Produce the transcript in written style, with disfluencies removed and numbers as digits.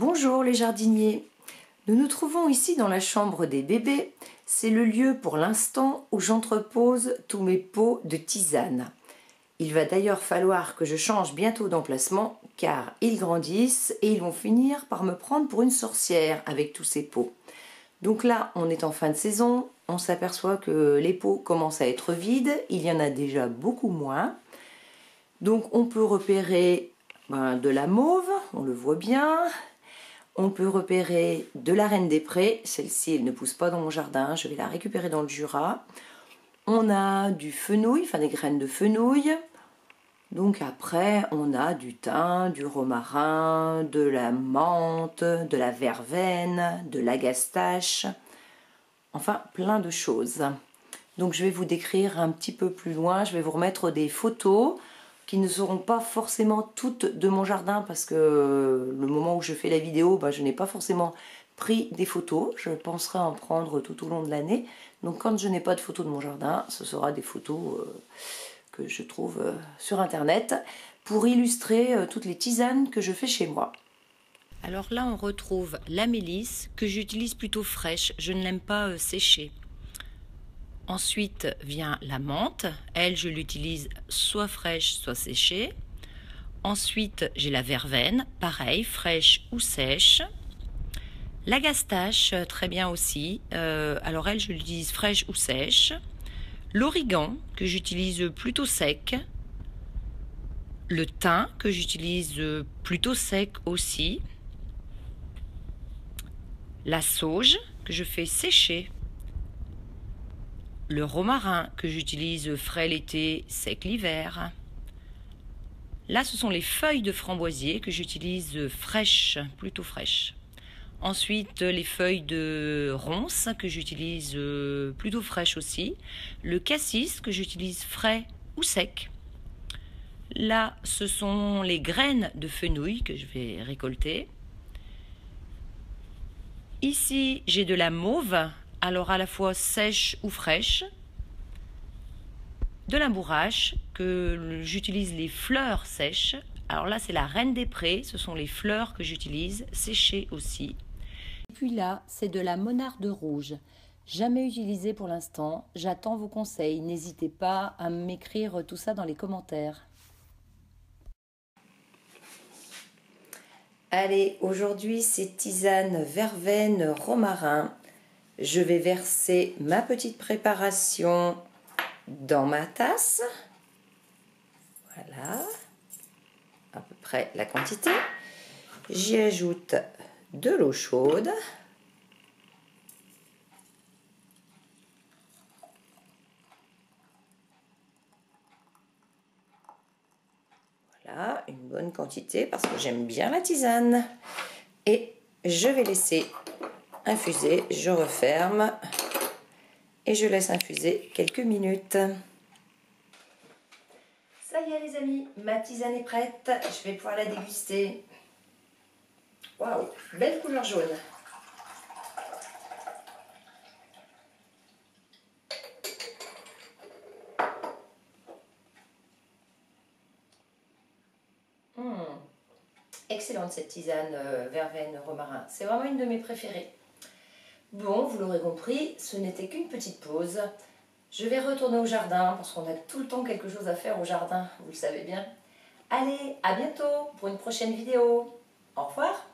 Bonjour les jardiniers, nous nous trouvons ici dans la chambre des bébés. C'est le lieu pour l'instant où j'entrepose tous mes pots de tisane. Il va d'ailleurs falloir que je change bientôt d'emplacement car ils grandissent et ils vont finir par me prendre pour une sorcière avec tous ces pots. Donc là on est en fin de saison, on s'aperçoit que les pots commencent à être vides, il y en a déjà beaucoup moins. Donc on peut repérer de la mauve, on le voit bien. On peut repérer de la reine des prés, celle-ci elle ne pousse pas dans mon jardin, je vais la récupérer dans le Jura. On a du fenouil, enfin des graines de fenouil. Donc après on a du thym, du romarin, de la menthe, de la verveine, de l'agastache, enfin plein de choses. Donc je vais vous décrire un petit peu plus loin, je vais vous remettre des photos qui ne seront pas forcément toutes de mon jardin parce que le moment où je fais la vidéo, je n'ai pas forcément pris des photos. Je penserai en prendre tout au long de l'année. Donc quand je n'ai pas de photos de mon jardin, ce sera des photos que je trouve sur internet pour illustrer toutes les tisanes que je fais chez moi. Alors là on retrouve la mélisse que j'utilise plutôt fraîche, je ne l'aime pas séchée. Ensuite vient la menthe, elle je l'utilise soit fraîche soit séchée. Ensuite j'ai la verveine, pareil, fraîche ou sèche. L'agastache, très bien aussi, alors elle je l'utilise fraîche ou sèche. L'origan que j'utilise plutôt sec. Le thym que j'utilise plutôt sec aussi. La sauge que je fais sécher. Le romarin que j'utilise frais l'été, sec l'hiver. Là, ce sont les feuilles de framboisier que j'utilise fraîches, plutôt fraîches. Ensuite, les feuilles de ronces que j'utilise plutôt fraîches aussi. Le cassis que j'utilise frais ou sec. Là, ce sont les graines de fenouil que je vais récolter. Ici, j'ai de la mauve. Alors à la fois sèche ou fraîche, de l'imbourrache, que j'utilise les fleurs sèches. Alors là c'est la reine des prés, ce sont les fleurs que j'utilise, séchées aussi. Et puis là c'est de la monarde rouge, jamais utilisée pour l'instant, j'attends vos conseils, n'hésitez pas à m'écrire tout ça dans les commentaires. Allez, aujourd'hui c'est tisane verveine romarin. Je vais verser ma petite préparation dans ma tasse. Voilà, à peu près la quantité. J'y ajoute de l'eau chaude. Voilà, une bonne quantité parce que j'aime bien la tisane. Et je vais laisser infuser, je referme et je laisse infuser quelques minutes. Ça y est les amis, ma tisane est prête, je vais pouvoir la déguster. Waouh, belle couleur jaune. Excellente cette tisane verveine romarin, c'est vraiment une de mes préférées. Bon, vous l'aurez compris, ce n'était qu'une petite pause. Je vais retourner au jardin parce qu'on a tout le temps quelque chose à faire au jardin, vous le savez bien. Allez, à bientôt pour une prochaine vidéo. Au revoir.